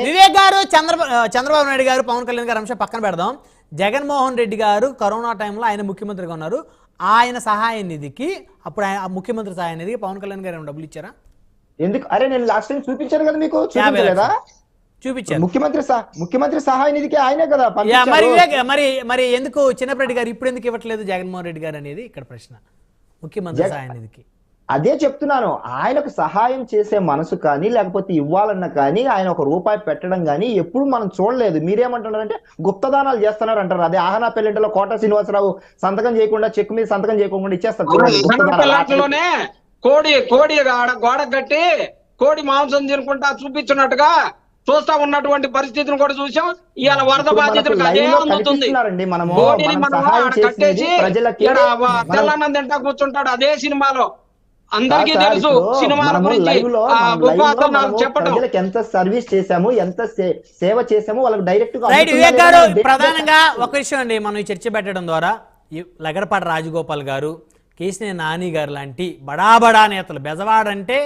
వివేక్ గారు చంద్రబాబు నాయుడు గారు పవన్ కళ్యాణ్ గారు అంశం పక్కన పెడదాం. జగన్మోహన్ రెడ్డి గారు కరోనా టైంలో ఆయన ముఖ్యమంత్రిగా ఉన్నారు. ఆయన సహాయ నిధికి అప్పుడు ముఖ్యమంత్రి సహాయ నిధికి పవన్ కళ్యాణ్ గారు డబ్బులు ఇచ్చారా? ఎందుకు? అరే నేను లాస్ట్ టైం చూపించాను కదా మీకు, చూపించలేదా? చూపించారు. ముఖ్యమంత్రి సహాయ నిధికి ఆయనే కదా. మరి ఎందుకు చిన్నప్పరెడ్డి గారు ఇప్పుడు ఎందుకు ఇవ్వట్లేదు జగన్మోహన్ రెడ్డి గారు అనేది ఇక్కడ ప్రశ్న. ముఖ్యమంత్రి సహాయ నిధికి అదే చెప్తున్నాను. ఆయనకు సహాయం చేసే మనసు కానీ లేకపోతే ఇవ్వాలన్న కానీ ఆయన ఒక రూపాయి పెట్టడం కానీ ఎప్పుడు మనం చూడలేదు. మీరేమంటున్నారంటే గుప్తదానాలు చేస్తున్నారు అంటారు. అదే ఆహనా పెళ్లింటలో కోట శ్రీనివాసరావు సంతకం చేయకుండా చెక్ మీద సంతకం చేయకుండా ఇచ్చేస్తారు. కోడి గోడ కట్టి కోడి మాంసం తినుకుంటా చూపించినట్టుగా చూస్తా ఉన్నటువంటి పరిస్థితిని కూడా చూసాం. ఇవాళ వరద బాధితులకు అదే అందుతుంది. కట్టేసి తెల్లన్నం తింటా కూర్చుంటాడు అదే సినిమాలో. అందరికీ తెలుసు సినిమాల గురించి చెప్పడం. ఎంత సర్వీస్ చేశాము, ఎంత సేవ చేశాము వాళ్ళకి డైరెక్ట్ గా. వివేక్ గారు ప్రధానంగా ఒక విషయం అండి, మనం ఈ చర్చ పెట్టడం ద్వారా లగడపాటి రాజగోపాల్ గారు, కేసీఆర్ నాని గారు లాంటి బడా నేతలు, బెజవాడ అంటే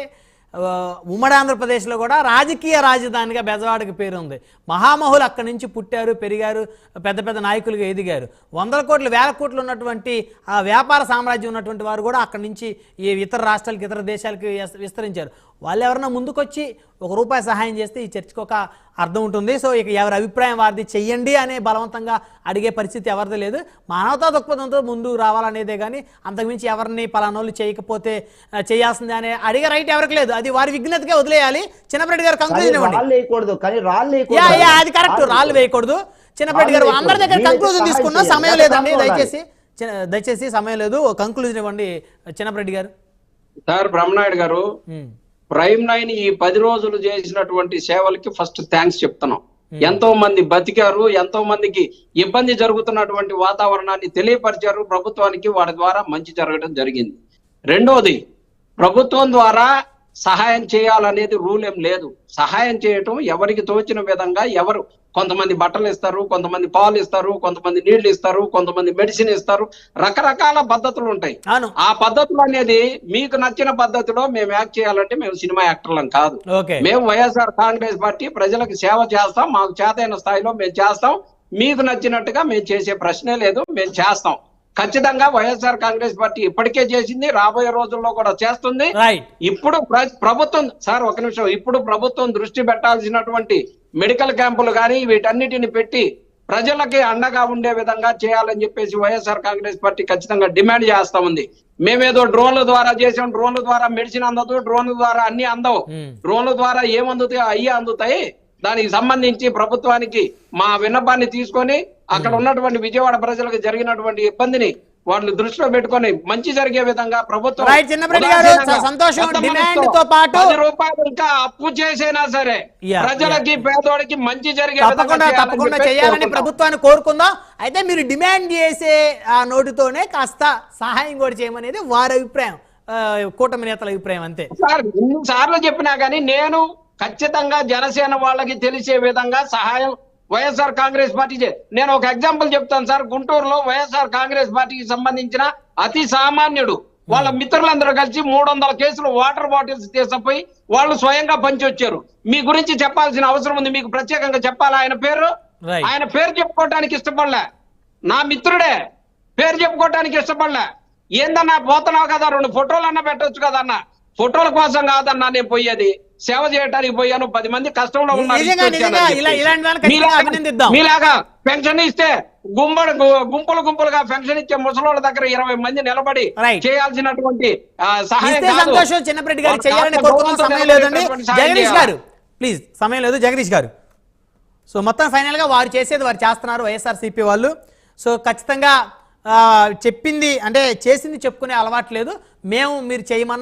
ఉమ్మడి ఆంధ్రప్రదేశ్లో కూడా రాజకీయ రాజధానిగా బెజవాడకి పేరు ఉంది. మహామహులు అక్కడి నుంచి పుట్టారు, పెరిగారు, పెద్ద పెద్ద నాయకులుగా ఎదిగారు. 100 కోట్లు 1000 కోట్లు ఉన్నటువంటి ఆ వ్యాపార సామ్రాజ్యం ఉన్నటువంటి వారు కూడా అక్కడి నుంచి ఈ ఇతర రాష్ట్రాలకి ఇతర దేశాలకి విస్తరించారు. వాళ్ళు ఎవరన్నా ముందుకొచ్చి ₹1 సహాయం చేస్తే ఈ చర్చకు ఒక అర్థం ఉంటుంది. సో ఇక ఎవరి అభిప్రాయం వారిది చెయ్యండి అనే బలవంతంగా అడిగే పరిస్థితి ఎవరిది లేదు. మానవతా దృక్పథంతో ముందుకు రావాలనేదే కానీ అంతకుమించి ఎవరిని పలానోళ్ళు చేయకపోతే చేయాల్సిందే అనే అడిగే రైట్ ఎవరికి లేదు. అది వారి విఘ్నతగా వదిలేయాలి. చిన్నప్పరెడ్డి గారు కంక్లూజన్ ఇవ్వండి. అది కరెక్ట్, రాళ్ళు వేయకూడదు. చిన్నప్పరెడ్డి గారు అందరి దగ్గర కంక్లూజన్ తీసుకున్నా సమయం లేదండి, దయచేసి సమయం లేదు. కంక్లూజన్ ఇవ్వండి చిన్నప్పరెడ్డి గారు. సార్ బ్రహ్మనాయుడు గారు, ప్రైమ్ 9 ఈ 10 రోజులు చేసినటువంటి సేవలకి ఫస్ట్ థ్యాంక్స్ చెప్తున్నాం. ఎంతో మంది బతికారు, ఎంతో మందికి ఇబ్బంది జరుగుతున్నటువంటి వాతావరణాన్ని తెలియపరిచారు ప్రభుత్వానికి. వారి ద్వారా మంచి జరగడం జరిగింది. రెండోది, ప్రభుత్వం ద్వారా సహాయం చేయాలనేది రూల్ ఏం లేదు. సహాయం చేయటం ఎవరికి తోచిన విధంగా ఎవరు, కొంతమంది బట్టలు ఇస్తారు, కొంతమంది పాలు ఇస్తారు, కొంతమంది నీళ్లు ఇస్తారు, కొంతమంది మెడిసిన్ ఇస్తారు. రకరకాల పద్ధతులు ఉంటాయి. ఆ పద్ధతులు అనేది మీకు నచ్చిన పద్ధతిలో మేము యాక్ట్ చేయాలంటే మేము సినిమా యాక్టర్లం కాదు. మేము వైఎస్ఆర్ కాంగ్రెస్ పార్టీ ప్రజలకు సేవ చేస్తాం. మాకు చేతైన స్థాయిలో మేము చేస్తాం. మీకు నచ్చినట్టుగా మేము చేసే ప్రశ్నే లేదు, మేము చేస్తాం. ఖచ్చితంగా వైఎస్ఆర్ కాంగ్రెస్ పార్టీ ఇప్పటికే చేసింది, రాబోయే రోజుల్లో కూడా చేస్తుంది. ఇప్పుడు ప్రభుత్వం సార్ ఒక నిమిషం, ఇప్పుడు ప్రభుత్వం దృష్టి పెట్టాల్సినటువంటి మెడికల్ క్యాంపులు కానీ వీటన్నిటిని పెట్టి ప్రజలకి అండగా ఉండే విధంగా చేయాలని చెప్పేసి వైఎస్ఆర్ కాంగ్రెస్ పార్టీ ఖచ్చితంగా డిమాండ్ చేస్తా ఉంది. మేమేదో డ్రోన్ల ద్వారా చేసాం, డ్రోన్ల ద్వారా మెడిసిన్ అందదు, డ్రోన్ల ద్వారా అన్ని అందవు. డ్రోన్ల ద్వారా ఏమందుతాయో అయ్యే అందుతాయి. దానికి సంబంధించి ప్రభుత్వానికి మా విన్నపాన్ని తీసుకొని అక్కడ ఉన్నటువంటి విజయవాడ ప్రజలకు జరిగినటువంటి ఇబ్బందిని వాళ్ళు దృష్టిలో పెట్టుకొని మంచి జరిగే విధంగా ప్రభుత్వం ₹10 ఇంకా అప్పు చేసైనా సరే ప్రజలకి పేదోడికి మంచి జరిగే తప్పకుండా చేయాలని ప్రభుత్వాన్ని కోరుకుందాం. అయితే మీరు డిమాండ్ చేసే ఆ నోటితోనే కాస్త సహాయం కూడా చేయమనేది వారి అభిప్రాయం, కూటమి నేతల అభిప్రాయం అంతే. సార్ ఎన్నిసార్లు చెప్పినా కానీ నేను ఖచ్చితంగా జనసేన వాళ్ళకి తెలిసే విధంగా సహాయం వైఎస్ఆర్ కాంగ్రెస్ పార్టీ నేను ఒక ఎగ్జాంపుల్ చెప్తాను సార్. గుంటూరులో వైఎస్ఆర్ కాంగ్రెస్ పార్టీకి సంబంధించిన అతి సామాన్యుడు వాళ్ళ మిత్రులందరూ కలిసి 300 కేసులు వాటర్ బాటిల్స్ తీసుకుపోయి వాళ్ళు స్వయంగా పంచొచ్చారు. మీ గురించి చెప్పాల్సిన అవసరం ఉంది, మీకు ప్రత్యేకంగా చెప్పాలా? ఆయన పేరు చెప్పుకోవడానికి ఇష్టపడలే, నా మిత్రుడే, పేరు చెప్పుకోవడానికి ఇష్టపడలే. ఏందన్నా పోతున్నావు కదా, 2 ఫోటోలు అన్నా పెట్టొచ్చు కదన్నా. ఫోటోల కోసం కాదన్నా నేను పోయేది, సేవ చేయడానికి పోయాను. 10 మంది కష్టంలో ఉన్నారు. మీలాగా పెన్షన్ ఇస్తే గుంపులుగా పెన్షన్ ఇచ్చే ముసలోళ్ళ దగ్గర 20 మంది నిలబడి చేయాల్సినటువంటి సహాయం చిన్నప్పరెడ్డి గారు చేయాలని కోరుకున్న సమయం లేదండి. జగదీష్ గారు ప్లీజ్, సమయం లేదు. జగదీష్ గారు, సో మొత్తం ఫైనల్ గా వారు చేసేది వారు చేస్తున్నారు వైఎస్ఆర్సీపీ వాళ్ళు. సో ఖచ్చితంగా చెప్పింది అంటే చేసింది చెప్పుకునే అలవాటు లేదు. మేము మీరు చేయమన్న